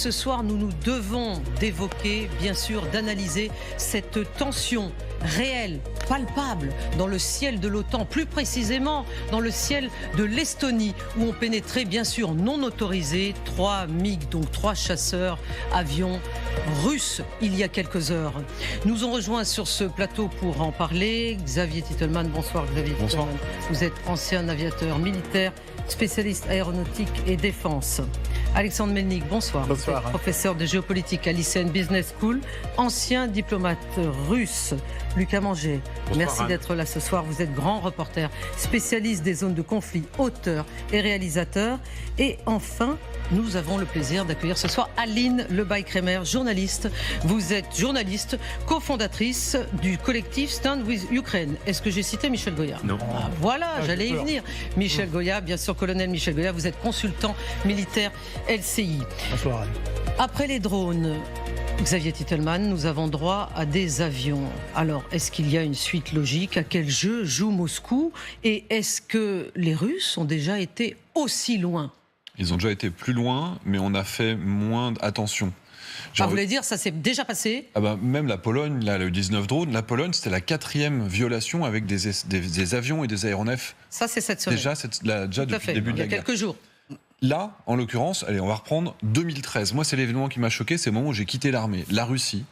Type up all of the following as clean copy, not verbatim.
ce soir, nous nous devons d'évoquer, bien sûr, d'analyser cette tension réelle, palpable, dans le ciel de l'OTAN, plus précisément dans le ciel de l'Estonie, où ont pénétré, bien sûr, non autorisés, 3 MiG, donc 3 chasseurs, avions russes, il y a quelques heures. Nous ont rejoint sur ce plateau pour en parler Xavier Titelman. Bonsoir Xavier. Bonsoir. Titelman. Vous êtes ancien aviateur militaire, spécialiste aéronautique et défense. Alexandre Melnik, bonsoir. Bonsoir. Vous êtes professeur de géopolitique à l'ICN Business School, ancien diplomate russe. Lucas Manger, merci d'être là ce soir. Vous êtes grand reporter, spécialiste des zones de conflit, auteur et réalisateur. Et enfin, nous avons le plaisir d'accueillir ce soir Aline Lebaille-Crémer, journaliste. Vous êtes journaliste, cofondatrice du collectif Stand with Ukraine. Est-ce que j'ai cité Michel Goya? Non. Voilà, j'allais y venir. Michel Goya, bien sûr, colonel Michel Goya, vous êtes consultant militaire LCI. Bonsoir. Après les drones, Xavier Titelman, nous avons droit à des avions. Alors, est-ce qu'il y a une suite logique? À quel jeu joue Moscou? Et est-ce que les Russes ont déjà été aussi loin? Ils ont déjà été plus loin, mais on a fait moins attention. Vous voulez dire, ça s'est déjà passé? Même la Pologne, là, le 19 drones, la Pologne, c'était la 4e violation avec des avions et des aéronefs. Ça, c'est cette semaine. Déjà depuis le début de la guerre. Il y a quelques jours. Là, en l'occurrence, allez, on va reprendre 2013. Moi, c'est l'événement qui m'a choqué, c'est le moment où j'ai quitté l'armée. La Russie,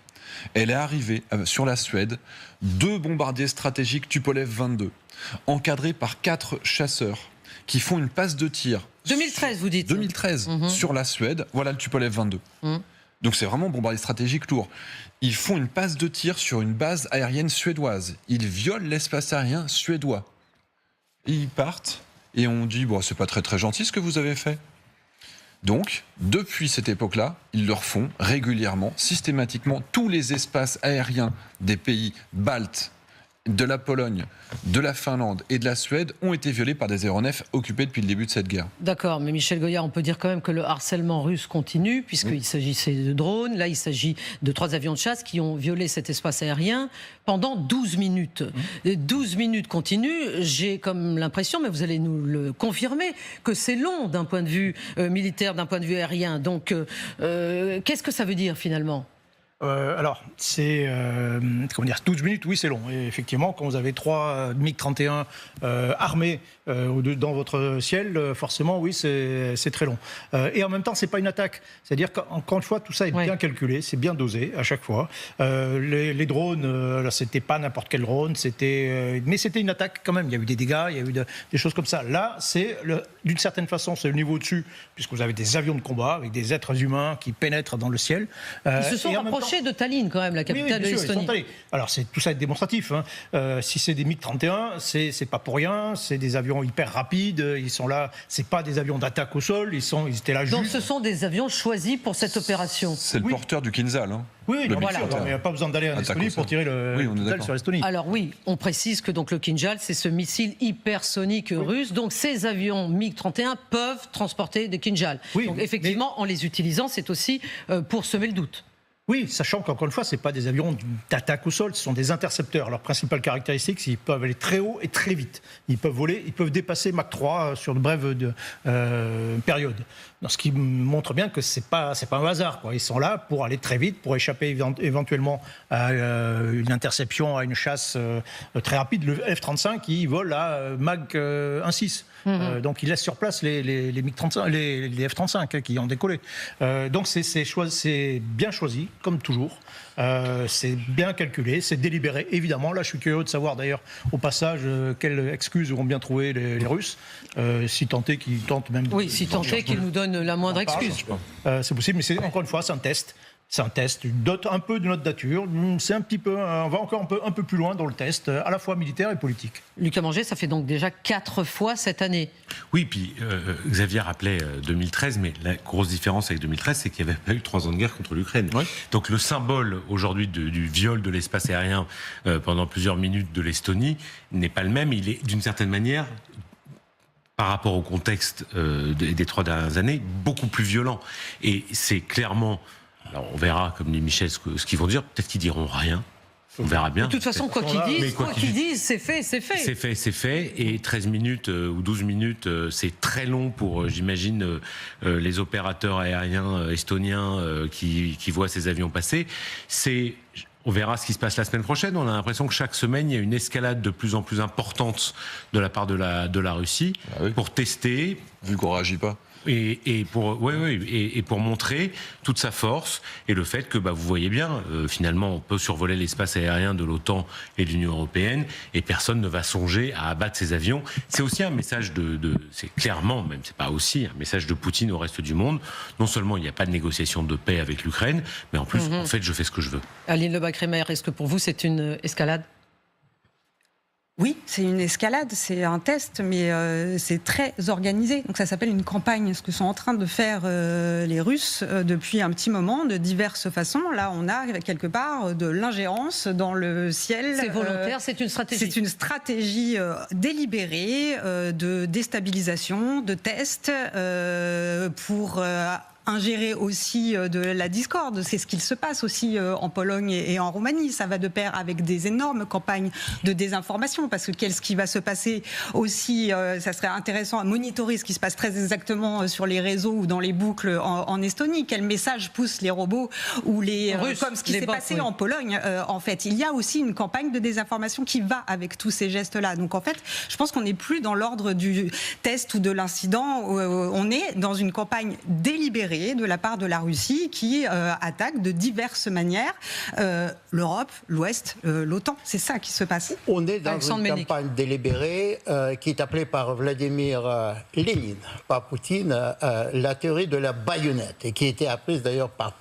elle est arrivée sur la Suède, 2 bombardiers stratégiques Tupolev 22, encadrés par 4 chasseurs qui font une passe de tir. 2013, vous dites? 2013, sur la Suède, voilà le Tupolev 22. Donc c'est vraiment bombardier stratégique lourd. Ils font une passe de tir sur une base aérienne suédoise. Ils violent l'espace aérien suédois. Et ils partent, et on dit, bon, c'est pas très très gentil ce que vous avez fait. Donc, depuis cette époque-là, ils leur font régulièrement, systématiquement, tous les espaces aériens des pays baltes, de la Pologne, de la Finlande et de la Suède ont été violés par des aéronefs occupés depuis le début de cette guerre. D'accord, mais Michel Goya, on peut dire quand même que le harcèlement russe continue, puisqu'il s'agissait de drones. Là, il s'agit de 3 avions de chasse qui ont violé cet espace aérien pendant 12 minutes. 12 minutes continues, j'ai comme l'impression, mais vous allez nous le confirmer, que c'est long d'un point de vue militaire, d'un point de vue aérien. Donc, qu'est-ce que ça veut dire finalement ? Alors, c'est 12 minutes, oui, c'est long. Et effectivement, quand vous avez 3 MiG-31 armés dans votre ciel, forcément, oui, c'est très long. Et en même temps, c'est pas une attaque. C'est-à-dire qu'encore une fois, tout ça est bien calculé, c'est bien dosé à chaque fois. Les drones, là, c'était pas n'importe quel drone, mais c'était une attaque quand même. Il y a eu des dégâts, il y a eu des choses comme ça. Là, d'une certaine façon, c'est le niveau au-dessus, puisque vous avez des avions de combat avec des êtres humains qui pénètrent dans le ciel. Ils se sont rapprochés de Tallinn, quand même, la capitale de l'Estonie. Alors, tout ça est démonstratif. Si c'est des MiG-31, c'est pas pour rien. C'est des avions hyper rapides. Ils sont là. C'est pas des avions d'attaque au sol. Ils étaient là juste. Donc, ce sont des avions choisis pour cette opération. C'est le porteur du Kinzhal. Oui, bien sûr. Il n'y a pas besoin d'aller en Estonie pour tirer le Kinzhal sur l'Estonie. Alors oui, on précise que donc le Kinzhal, c'est ce missile hypersonique russe. Donc ces avions MiG-31 peuvent transporter des Kinzhal. Donc effectivement, en les utilisant, c'est aussi pour semer le doute. Oui, sachant qu'encore une fois, ce n'est pas des avions d'attaque au sol, ce sont des intercepteurs. Leur principale caractéristique, c'est qu'ils peuvent aller très haut et très vite. Ils peuvent voler, ils peuvent dépasser Mach 3 sur de brèves périodes. Ce qui montre bien que ce n'est pas un hasard, quoi. Ils sont là pour aller très vite, pour échapper éventuellement à une interception, à une chasse très rapide. Le F-35, il vole à Mach 1,6. Donc il laisse sur place les MiG-35, les F-35 qui ont décollé. Donc c'est bien choisi, comme toujours. C'est bien calculé, c'est délibéré, évidemment. Là, je suis curieux de savoir d'ailleurs, au passage, quelles excuses auront bien trouvé les Russes, si tant est qu'ils tentent même... Oui, si tant est qu'ils nous donnent la moindre excuse. C'est possible, mais encore une fois, c'est un test. C'est un test, un peu de notre nature. C'est un petit peu, on va encore un peu plus loin dans le test, à la fois militaire et politique. Lucas Manger, ça fait donc déjà 4 fois cette année. Oui, puis Xavier rappelait 2013, mais la grosse différence avec 2013, c'est qu'il n'y avait pas eu 3 ans de guerre contre l'Ukraine. Oui. Donc le symbole aujourd'hui du viol de l'espace aérien pendant plusieurs minutes de l'Estonie n'est pas le même. Il est d'une certaine manière, par rapport au contexte des 3 dernières années, beaucoup plus violent. Et c'est clairement... Alors on verra, comme dit Michel, ce qu'ils vont dire. Peut-être qu'ils diront rien. On verra bien. De toute façon, quoi qu'ils disent, c'est fait. C'est fait. Et 13 minutes ou 12 minutes, c'est très long pour, j'imagine, les opérateurs aériens estoniens qui voient ces avions passer. On verra ce qui se passe la semaine prochaine. On a l'impression que chaque semaine, il y a une escalade de plus en plus importante de la part de la Russie pour tester. Vu qu'on réagit pas. Et pour montrer toute sa force et le fait que vous voyez bien, finalement, on peut survoler l'espace aérien de l'OTAN et de l'Union européenne et personne ne va songer à abattre ces avions. C'est aussi un message c'est clairement, même c'est pas aussi un message de Poutine au reste du monde. Non seulement il n'y a pas de négociation de paix avec l'Ukraine, mais en plus, en fait, je fais ce que je veux. Aline Lebas-Crémer, est-ce que pour vous c'est une escalade ? Oui, c'est une escalade, c'est un test, mais c'est très organisé. Donc ça s'appelle une campagne, ce que sont en train de faire les Russes depuis un petit moment, de diverses façons. Là, on a quelque part de l'ingérence dans le ciel. C'est volontaire, c'est une stratégie. C'est une stratégie délibérée de déstabilisation, de test pour ingérer aussi de la discorde. C'est ce qu'il se passe aussi en Pologne et en Roumanie. Ça va de pair avec des énormes campagnes de désinformation, parce que qu'est-ce qui va se passer aussi, ça serait intéressant à monitorer ce qui se passe très exactement sur les réseaux ou dans les boucles en Estonie. Quel message poussent les robots ou les Russes, comme ce qui s'est passé en Pologne. En fait, il y a aussi une campagne de désinformation qui va avec tous ces gestes-là. Donc en fait, je pense qu'on n'est plus dans l'ordre du test ou de l'incident. On est dans une campagne délibérée de la part de la Russie qui attaque de diverses manières l'Europe, l'Ouest, l'OTAN. C'est ça qui se passe. On est dans une campagne délibérée qui est appelée par Vladimir Lénine, par Poutine, la théorie de la baïonnette, et qui a été apprise d'ailleurs par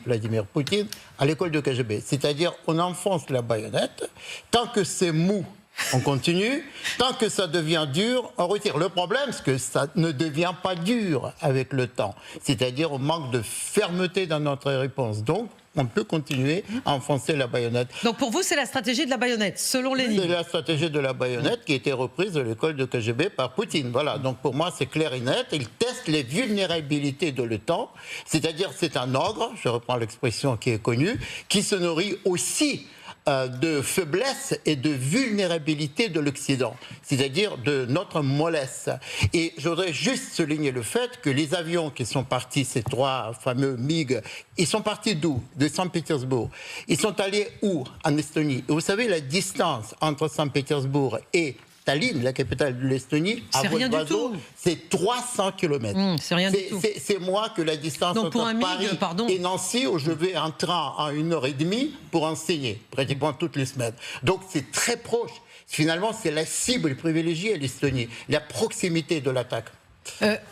Vladimir Poutine, à l'école de KGB. C'est-à-dire, on enfonce la baïonnette, tant que c'est mou, on continue. Tant que ça devient dur, on retire. Le problème, c'est que ça ne devient pas dur avec le temps. C'est-à-dire, on manque de fermeté dans notre réponse. Donc, on peut continuer à enfoncer la baïonnette. Donc pour vous, c'est la stratégie de la baïonnette, selon Lénine. C'est la stratégie de la baïonnette qui a été reprise de l'école de KGB par Poutine. Voilà, donc pour moi, c'est clair et net. Il teste les vulnérabilités de l'OTAN. C'est-à-dire, c'est un ogre, je reprends l'expression qui est connue, qui se nourrit aussi de faiblesse et de vulnérabilité de l'Occident, c'est-à-dire de notre mollesse. Et je voudrais juste souligner le fait que les avions qui sont partis, ces 3 fameux MiG, ils sont partis d'où? De Saint-Pétersbourg. Ils sont allés où? En Estonie. Et vous savez, la distance entre Saint-Pétersbourg et Tallinn, la capitale de l'Estonie, c'est rien du tout. C'est 300 km. C'est rien du tout. C'est moi que la distance entre Paris et Nancy, où je vais en train en 1h30 pour enseigner, pratiquement toutes les semaines. Donc c'est très proche. Finalement, c'est la cible privilégiée à l'Estonie, la proximité de l'attaque.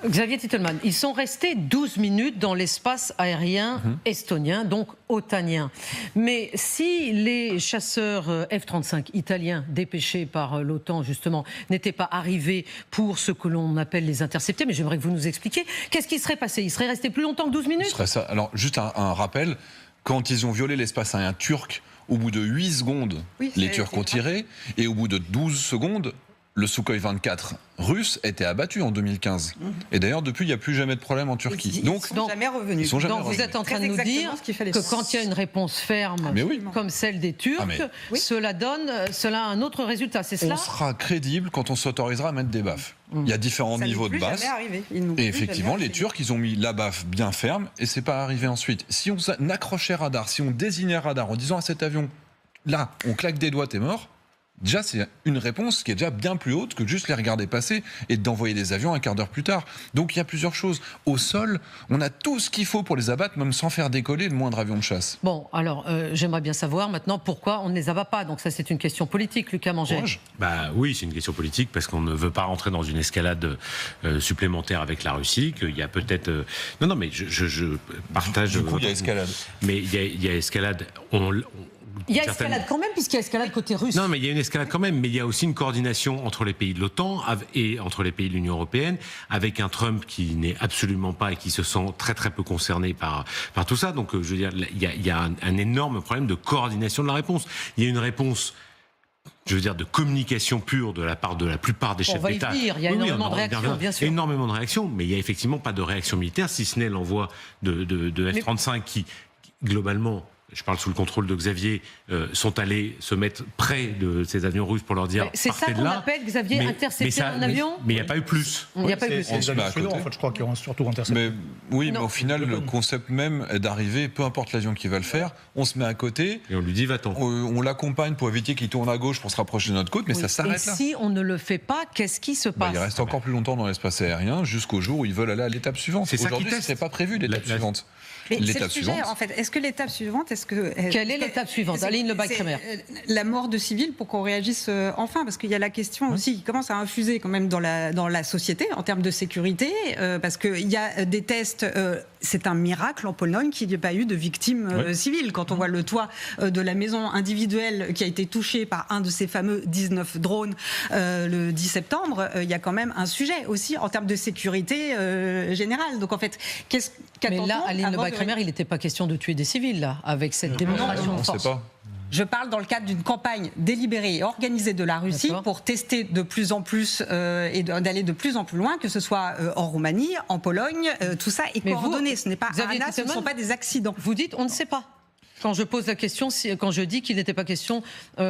Xavier Titelman, ils sont restés 12 minutes dans l'espace aérien estonien, donc otanien. Mais si les chasseurs F-35 italiens dépêchés par l'OTAN, justement, n'étaient pas arrivés pour ce que l'on appelle les intercepter, mais j'aimerais que vous nous expliquiez, qu'est-ce qui serait passé? Ils seraient restés plus longtemps que 12 minutes? Alors, juste un rappel, quand ils ont violé l'espace aérien turc, au bout de 8 secondes, les Turcs ont tiré, et au bout de 12 secondes, le Sukhoi 24 russe était abattu en 2015. Et d'ailleurs, depuis, il n'y a plus jamais de problème en Turquie. Ils ne sont jamais revenus. Donc vous êtes en train de nous dire que quand il y a une réponse ferme, comme celle des Turcs, cela a un autre résultat, c'est cela? On sera crédible quand on s'autorisera à mettre des baffes. Il y a différents niveaux de baffe. Et effectivement, les Turcs, ils ont mis la baffe bien ferme et c'est pas arrivé ensuite. Si on accrochait radar, si on désignait radar en disant à cet avion, là, on claque des doigts, t'es mort. Déjà, c'est une réponse qui est déjà bien plus haute que juste les regarder passer et d'envoyer des avions un quart d'heure plus tard. Donc il y a plusieurs choses. Au sol, on a tout ce qu'il faut pour les abattre, même sans faire décoller le moindre avion de chasse. Bon, alors, j'aimerais bien savoir maintenant pourquoi on ne les abat pas. Donc ça, c'est une question politique, Lucas Manger. Oui, c'est une question politique parce qu'on ne veut pas rentrer dans une escalade supplémentaire avec la Russie, qu'il y a peut-être... Non, mais je partage... Du coup, il y a escalade. Mais il y a escalade... Il y a escalade quand même, puisqu'il y a escalade côté russe. Non, mais il y a une escalade quand même, mais il y a aussi une coordination entre les pays de l'OTAN et entre les pays de l'Union européenne, avec un Trump qui n'est absolument pas et qui se sent très très peu concerné par tout ça. Donc, je veux dire, il y a un énorme problème de coordination de la réponse. Il y a une réponse, je veux dire, de communication pure de la part de la plupart des chefs d'État. Il y a énormément de réactions, bien sûr. Énormément de réactions, mais il n'y a effectivement pas de réaction militaire, si ce n'est l'envoi de F-35 qui, globalement, je parle sous le contrôle de Xavier, sont allés se mettre près de ces avions russes pour leur dire c'est ça qu'on appelle, Xavier, intercepter un avion. Mais il n'y a pas eu plus. Il n'y a pas eu plus. C'est les avions suédois, en fait, je crois, qui ont surtout intercepté. Mais au final, le concept même est d'arriver, peu importe l'avion qui va le faire, on se met à côté. Et on lui dit, va-t'en. On l'accompagne pour éviter qu'il tourne à gauche pour se rapprocher de notre côte, mais ça s'arrête là. Et si on ne le fait pas, qu'est-ce qui se passe? Il reste encore plus longtemps dans l'espace aérien jusqu'au jour où ils veulent aller à l'étape suivante. Aujourd'hui, ce n'est pas prévu, l'étape suivante. Mais c'est le sujet, en fait. Est-ce que l'étape suivante, quelle est l'étape suivante, Aline Lebach-Kremer? La mort de civils pour qu'on réagisse enfin, parce qu'il y a la question aussi qui commence à infuser quand même dans la société en termes de sécurité, parce qu'il y a des tests. C'est un miracle en Pologne qu'il n'y ait pas eu de victimes civiles. Quand on voit le toit de la maison individuelle qui a été touché par un de ces fameux 19 drones le 10 septembre, il y a quand même un sujet aussi en termes de sécurité générale. Donc en fait, mais là, Aline Lebach-Kremer, il n'était pas question de tuer des civils, là, avec cette démonstration de force. On ne sait pas. Je parle dans le cadre d'une campagne délibérée et organisée de la Russie pour tester de plus en plus et d'aller de plus en plus loin, que ce soit en Roumanie, en Pologne, tout ça est coordonné. Ce n'est pas un as, ce ne sont pas des accidents. Vous dites, on ne sait pas. Quand je pose la question, quand je dis qu'il n'était pas question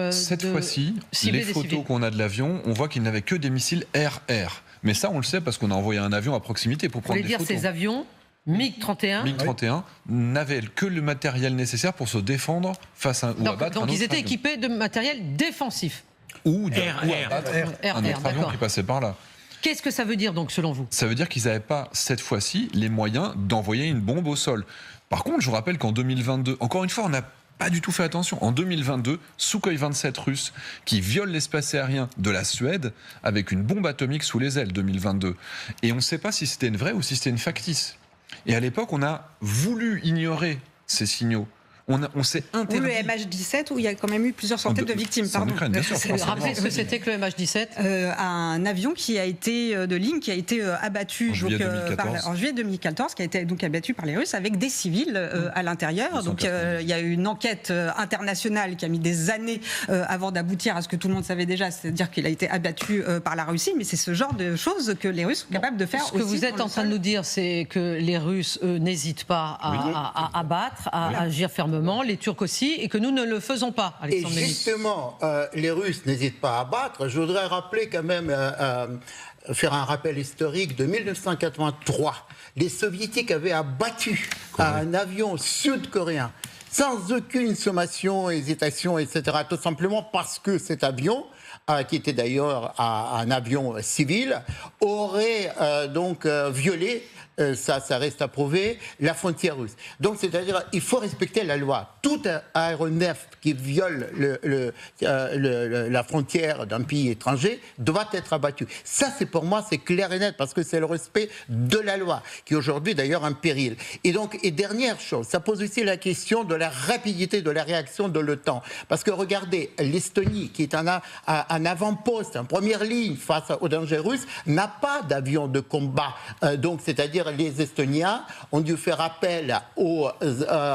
cette fois-ci, les photos qu'on a de l'avion, on voit qu'il n'avait que des missiles air-air. Mais ça, on le sait parce qu'on a envoyé un avion à proximité pour prendre des photos. Vous voulez dire ces avions MiG-31 n'avaient que le matériel nécessaire pour se défendre face à ou abattre un autre ils étaient avion. équipés de matériel défensif. Ou abattre un autre avion qui passait par là. Qu'est-ce que ça veut dire donc selon vous? Ça veut dire qu'ils n'avaient pas cette fois-ci les moyens d'envoyer une bombe au sol. Par contre, je vous rappelle qu'en 2022, encore une fois, on n'a pas du tout fait attention. En 2022, Sukhoi 27 russe qui viole l'espace aérien de la Suède avec une bombe atomique sous les ailes, 2022. Et on ne sait pas si c'était une vraie ou si c'était une factice. Et à l'époque, on a voulu ignorer ces signaux. On s'est interdit. Ou le MH17, où il y a quand même eu plusieurs centaines de victimes. Pardon. Ukraine, bien sûr. Rappelez ce que c'était que le MH17. Un avion qui a été de ligne, qui a été abattu en juillet 2014, qui a été donc abattu par les Russes avec des civils à l'intérieur. Donc il y a eu une enquête internationale qui a mis des années avant d'aboutir à ce que tout le monde savait déjà, c'est-à-dire qu'il a été abattu par la Russie. Mais c'est ce genre de choses que les Russes sont capables de faire. Ce que vous êtes en train de nous dire, c'est que les Russes n'hésitent pas à abattre, à agir fermement. Les Turcs aussi, et que nous ne le faisons pas, Alexandre Denis. Et justement, les Russes n'hésitent pas à abattre. Je voudrais rappeler quand même, faire un rappel historique de 1983. Les Soviétiques avaient abattu un avion sud-coréen sans aucune sommation, hésitation, etc. Tout simplement parce que cet avion, qui était d'ailleurs un avion civil, aurait violé, ça reste à prouver, la frontière russe. Donc, c'est-à-dire, il faut respecter la loi. Tout aéronef qui viole la frontière d'un pays étranger doit être abattu. Ça, pour moi, c'est clair et net, parce que c'est le respect de la loi, qui est aujourd'hui d'ailleurs un péril. Et dernière chose, ça pose aussi la question de la rapidité de la réaction de l'OTAN. Parce que regardez, l'Estonie, qui est un avant-poste, en première ligne face aux dangers russes, n'a pas d'avion de combat. Donc, c'est-à-dire les Estoniens ont dû faire appel aux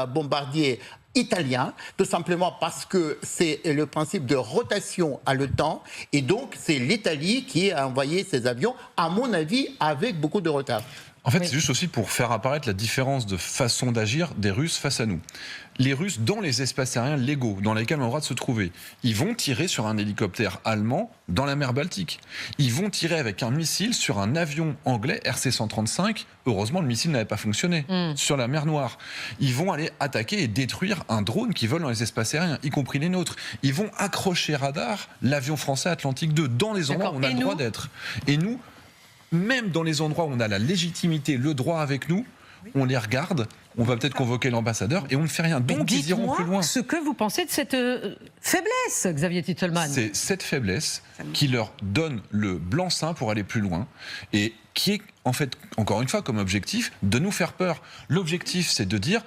bombardiers italiens, tout simplement parce que c'est le principe de rotation à l'OTAN, et donc c'est l'Italie qui a envoyé ces avions, à mon avis, avec beaucoup de retard. En fait, c'est juste aussi pour faire apparaître la différence de façon d'agir des Russes face à nous. Les Russes, dans les espaces aériens légaux, dans lesquels on a le droit de se trouver, ils vont tirer sur un hélicoptère allemand dans la mer Baltique. Ils vont tirer avec un missile sur un avion anglais RC-135. Heureusement, le missile n'avait pas fonctionné sur la mer Noire. Ils vont aller attaquer et détruire un drone qui vole dans les espaces aériens, y compris les nôtres. Ils vont accrocher radar l'avion français Atlantique 2 dans les endroits où on a le droit d'être. Et nous, même dans les endroits où on a la légitimité, le droit avec nous, on les regarde, on va peut-être convoquer l'ambassadeur et on ne fait rien. Donc ils iront plus loin. Ce que vous pensez de cette faiblesse, Xavier Titelman. C'est cette faiblesse qui leur donne le blanc-seing pour aller plus loin et qui est, en fait, encore une fois, comme objectif, de nous faire peur. L'objectif, c'est de dire...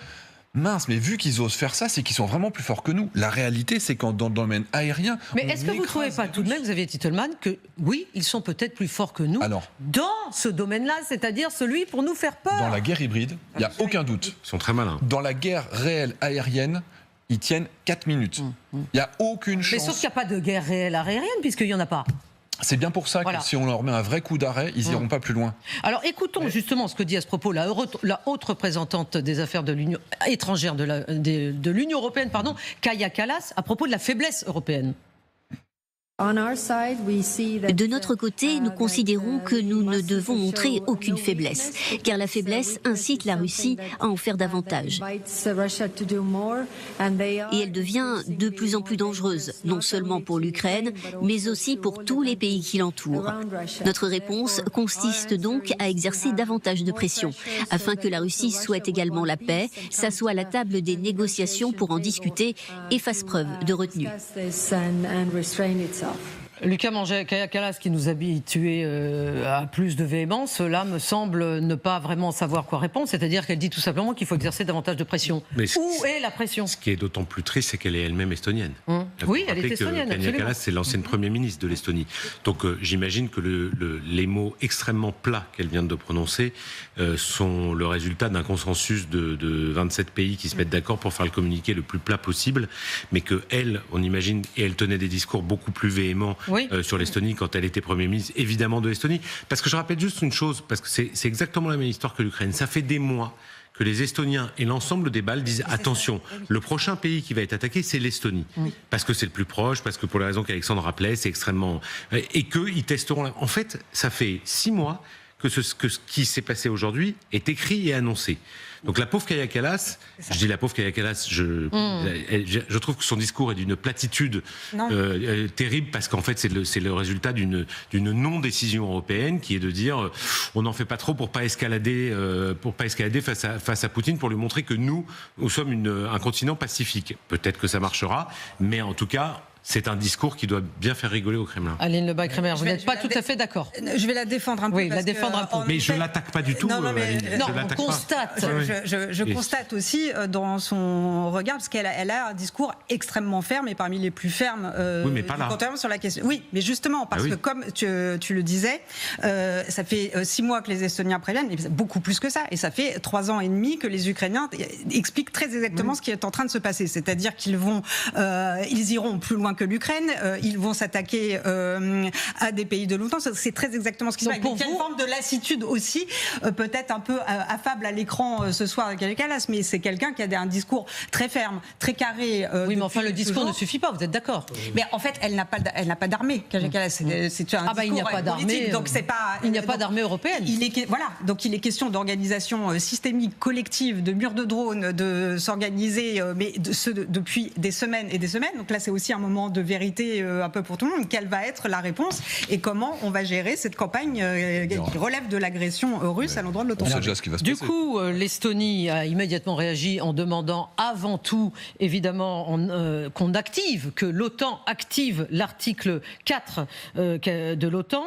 Mince, mais vu qu'ils osent faire ça, c'est qu'ils sont vraiment plus forts que nous. La réalité, c'est qu'en dans le domaine aérien... Mais est-ce que vous ne trouvez pas tout de même, Xavier Titelman, que oui, ils sont peut-être plus forts que nous dans ce domaine-là, c'est-à-dire celui pour nous faire peur? Dans la guerre hybride, il n'y a aucun doute. Ils sont très malins. Dans la guerre réelle aérienne, ils tiennent 4 minutes. Il n'y a aucune chance... Mais sauf qu'il n'y a pas de guerre réelle aérienne, puisqu'il n'y en a pas. C'est bien pour ça Voilà. que si on leur met un vrai coup d'arrêt, ils n'iront pas plus loin. Alors écoutons justement ce que dit à ce propos la haute représentante des affaires de l'Union étrangère de l'Union européenne, Kaja Kallas, à propos de la faiblesse européenne. De notre côté, nous considérons que nous ne devons montrer aucune faiblesse, car la faiblesse incite la Russie à en faire davantage. Et elle devient de plus en plus dangereuse, non seulement pour l'Ukraine, mais aussi pour tous les pays qui l'entourent. Notre réponse consiste donc à exercer davantage de pression, afin que la Russie souhaite également la paix, s'assoie à la table des négociations pour en discuter et fasse preuve de retenue. Lucas Mangey, Kaja Kallas, qui nous habituait à plus de véhémence, là me semble ne pas vraiment savoir quoi répondre, c'est-à-dire qu'elle dit tout simplement qu'il faut exercer davantage de pression. Mais Où est la pression? Ce qui est d'autant plus triste, c'est qu'elle est elle-même estonienne. Oui, elle est estonienne, Kaja absolument. Kallas, c'est l'ancienne Premier ministre de l'Estonie. Donc j'imagine que les mots extrêmement plats qu'elle vient de prononcer sont le résultat d'un consensus de 27 pays qui se mettent d'accord pour faire le communiqué le plus plat possible, mais qu'elle, on imagine, et elle tenait des discours beaucoup plus véhéments sur l'Estonie quand elle était Premier ministre, évidemment, de l'Estonie. Parce que je rappelle juste une chose, parce que c'est exactement la même histoire que l'Ukraine. Ça fait des mois que les Estoniens et l'ensemble des Baltes disent attention, le prochain pays qui va être attaqué, c'est l'Estonie. Parce que c'est le plus proche, parce que pour les raisons qu'Alexandre rappelait, c'est extrêmement... Et qu'ils testeront... En fait, ça fait 6 mois que ce qui s'est passé aujourd'hui est écrit et annoncé. Donc la pauvre Kaja Kallas, je dis la pauvre Kaja Kallas, je trouve que son discours est d'une platitude terrible, parce qu'en fait c'est le résultat d'une non-décision européenne qui est de dire on n'en fait pas trop pour pas escalader face à Poutine, pour lui montrer que nous sommes un continent pacifique. Peut-être que ça marchera, mais en tout cas c'est un discours qui doit bien faire rigoler au Kremlin. Aline Lebas-Kremer, vous n'êtes pas tout à fait d'accord? Je vais la défendre un peu. Oui, la défendre un peu. Mais je l'attaque pas du tout. Non, Aline. Non, Je on l'attaque constate. Je constate aussi dans son regard, parce qu'elle a un discours extrêmement ferme, et parmi les plus fermes Oui, mais pas là. sur la question. Oui, mais justement, parce que comme tu le disais, ça fait 6 mois que les Estoniens préviennent, mais beaucoup plus que ça, et ça fait 3 ans et demi que les Ukrainiens expliquent très exactement ce qui est en train de se passer. C'est-à-dire qu'ils iront plus loin que l'Ukraine, ils vont s'attaquer à des pays de l'OTAN. C'est très exactement ce qui se passe. Il y a une forme de lassitude aussi, peut-être un peu affable à l'écran ce soir avec Kaja Kallas, mais c'est quelqu'un qui a un discours très ferme, très carré. Oui, mais enfin le discours ne suffit pas, vous êtes d'accord? Mais en fait, elle n'a pas d'armée, Kaja Kallas. C'est un discours il n'y a pas d'armée. Donc c'est pas. Il n'y a pas d'armée européenne. Donc il est question d'organisation systémique, collective, de murs de drones, de s'organiser, mais depuis des semaines et des semaines. Donc là, c'est aussi un moment de vérité un peu pour tout le monde. Quelle va être la réponse et comment on va gérer cette campagne qui relève de l'agression russe à l'endroit de l'OTAN? On sait déjà ce qui va se passer. Du coup, l'Estonie a immédiatement réagi en demandant avant tout, évidemment, que l'OTAN active l'article 4 de l'OTAN.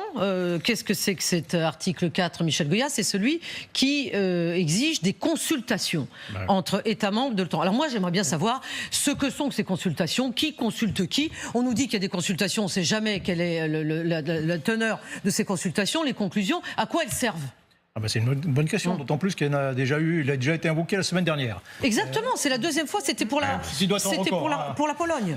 Qu'est-ce que c'est que cet article 4, Michel Goya? C'est celui qui exige des consultations entre États membres de l'OTAN. Alors moi, j'aimerais bien savoir ce que sont ces consultations, qui consulte qui. On nous dit qu'il y a des consultations, on ne sait jamais quelle est la teneur de ces consultations, les conclusions, à quoi elles servent? C'est une bonne question, d'autant plus qu'il a déjà été invoqué la semaine dernière. Exactement, c'est la deuxième fois, c'était pour la Pologne.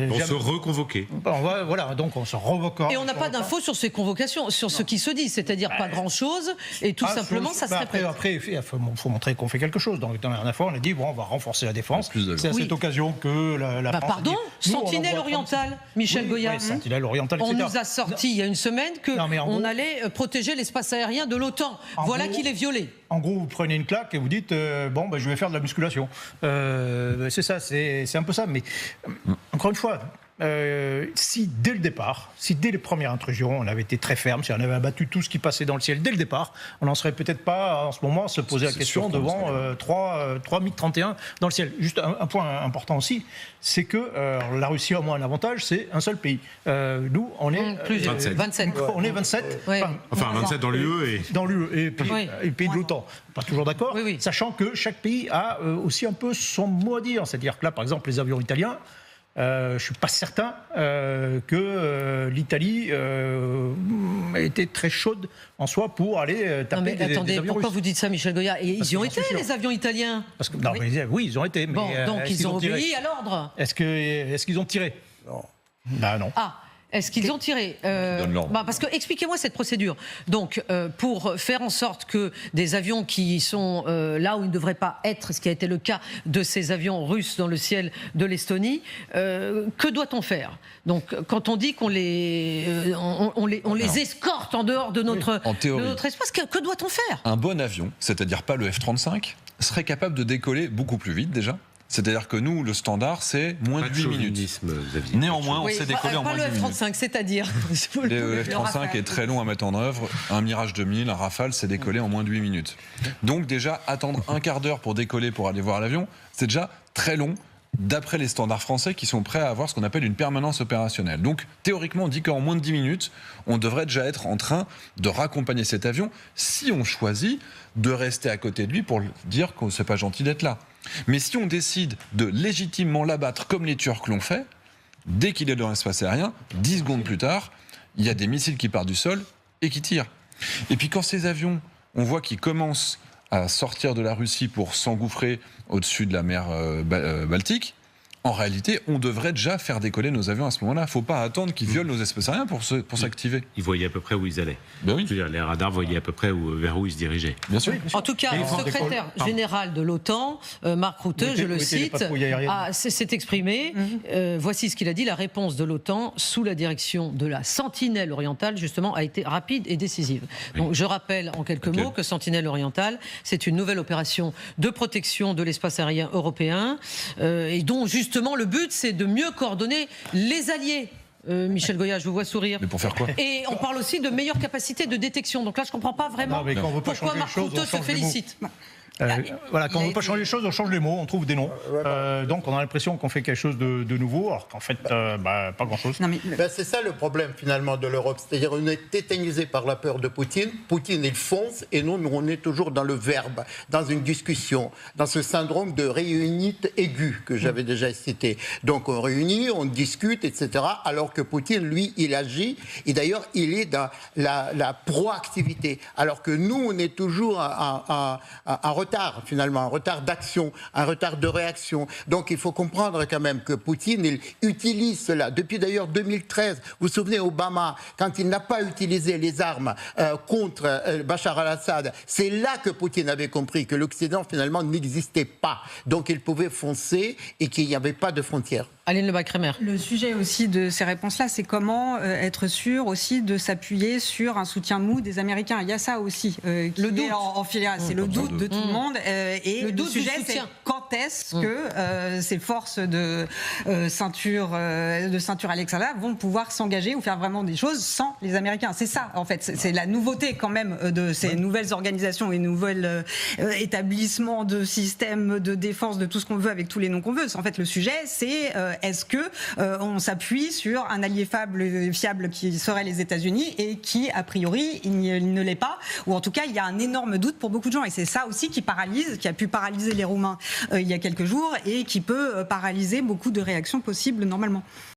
On se reconvoquait. Voilà, donc on se revoquera. Et on n'a pas d'infos sur ces convocations, sur ce qui se dit, c'est-à-dire pas grand-chose, et tout simplement ça se répète. Après, il faut montrer qu'on fait quelque chose. Donc, dans la dernière fois, on a dit, on va renforcer la défense. C'est à cette occasion que la France... Pardon, Sentinelle orientale, Michel Goya. Sentinelle orientale, etc. On nous a sorti il y a une semaine qu'on allait protéger l'espace aérien de l'OTAN. Voilà qu'il est violé. En gros, vous prenez une claque et vous dites je vais faire de la musculation. C'est ça, c'est un peu ça. Mais encore une fois, si dès le départ, si dès les premières intrusions, on avait été très ferme, si on avait abattu tout ce qui passait dans le ciel dès le départ, on n'en serait peut-être pas en ce moment à se poser la question devant 3 MiG-31 dans le ciel. Juste un point important aussi, c'est que la Russie a au moins un avantage, c'est un seul pays. Nous, on est 27. On est 27. Ouais. Enfin 27 dans l'UE et... Dans l'UE et pays de l'OTAN. Pas toujours d'accord, sachant que chaque pays a aussi un peu son mot à dire. C'est-à-dire que là, par exemple, les avions italiens, je ne suis pas certain que l'Italie était très chaude en soi pour aller taper des avions russes. Pourquoi vous dites ça, Michel Goya? Et ils y ont été, les avions italiens? Oui, ils ont été. Mais donc ils ont obéi à l'ordre. Est-ce qu'ils ont tiré? Non. Ah, Est-ce qu'ils ont tiré donne l'ordre. Parce que expliquez-moi cette procédure. Donc, pour faire en sorte que des avions qui sont là où ils ne devraient pas être, ce qui a été le cas de ces avions russes dans le ciel de l'Estonie, que doit-on faire? Donc, quand on dit qu'on les escorte en dehors de notre espace, que doit-on faire? Un bon avion, c'est-à-dire pas le F-35, serait capable de décoller beaucoup plus vite déjà. C'est-à-dire que nous, le standard, c'est moins de 8 minutes. Néanmoins, on sait décoller en moins de 8 minutes. Pas le F-35, c'est-à-dire Le F-35 est très long à mettre en œuvre. Un Mirage 2000, un Rafale, c'est décoller en moins de 8 minutes. Donc déjà, attendre un quart d'heure pour décoller, pour aller voir l'avion, c'est déjà très long, d'après les standards français qui sont prêts à avoir ce qu'on appelle une permanence opérationnelle. Donc théoriquement, on dit qu'en moins de 10 minutes, on devrait déjà être en train de raccompagner cet avion si on choisit de rester à côté de lui pour dire que c'est pas gentil d'être là. Mais si on décide de légitimement l'abattre comme les Turcs l'ont fait, dès qu'il est dans l'espace aérien, 10 secondes plus tard, il y a des missiles qui partent du sol et qui tirent. Et puis quand ces avions, on voit qu'ils commencent à sortir de la Russie pour s'engouffrer au-dessus de la mer Baltique, en réalité, on devrait déjà faire décoller nos avions à ce moment-là. Il ne faut pas attendre qu'ils violent nos espaces aériens pour s'activer. Ils voyaient à peu près où ils allaient. Ben oui. Je veux dire, les radars voyaient à peu près vers où ils se dirigeaient. Bien sûr. En tout cas, le secrétaire général de l'OTAN, Marc Rutte, je le cite, s'est exprimé. Voici ce qu'il a dit: la réponse de l'OTAN sous la direction de la Sentinelle orientale, justement, a été rapide et décisive. Oui. Donc, je rappelle en quelques mots que Sentinelle orientale, c'est une nouvelle opération de protection de l'espace aérien européen et dont, justement, le but, c'est de mieux coordonner les alliés. Michel Goya, je vous vois sourire. Mais pour faire quoi? Et on parle aussi de meilleure capacité de détection. Donc là, je ne comprends pas vraiment pourquoi Marc Rutte se félicite. Voilà, quand on ne veut pas changer les choses, on change les mots, on trouve des noms. Donc on a l'impression qu'on fait quelque chose de nouveau, alors qu'en fait, pas grand-chose. C'est ça le problème finalement de l'Europe. C'est-à-dire on est tétanisé par la peur de Poutine. Poutine, il fonce, et nous, on est toujours dans le verbe, dans une discussion, dans ce syndrome de réunite aiguë que j'avais déjà cité. Donc on réunit, on discute, etc. Alors que Poutine, lui, il agit. Et d'ailleurs, il est dans la proactivité. Alors que nous, on est toujours en retard, finalement, un retard d'action, un retard de réaction. Donc il faut comprendre quand même que Poutine, il utilise cela. Depuis d'ailleurs 2013, vous vous souvenez, Obama, quand il n'a pas utilisé les armes contre Bachar al-Assad, c'est là que Poutine avait compris que l'Occident finalement n'existait pas. Donc il pouvait foncer et qu'il n'y avait pas de frontières. Aline Lebas-Kremer. Le sujet aussi de ces réponses-là, c'est comment être sûr aussi de s'appuyer sur un soutien mou des Américains. Il y a ça aussi qui est en filière. C'est le doute de tout le monde. Et le sujet, c'est quand est-ce que ces forces de ceinture Alexandra vont pouvoir s'engager ou faire vraiment des choses sans les Américains. C'est ça, en fait. C'est la nouveauté quand même de ces nouvelles organisations et nouveaux établissements de systèmes de défense, de tout ce qu'on veut avec tous les noms qu'on veut. En fait, le sujet, c'est est-ce que on s'appuie sur un allié fiable qui serait les États-Unis et qui, a priori, il ne l'est pas, ou en tout cas, il y a un énorme doute pour beaucoup de gens. Et c'est ça aussi qui a pu paralyser les Roumains il y a quelques jours et qui peut paralyser beaucoup de réactions possibles normalement.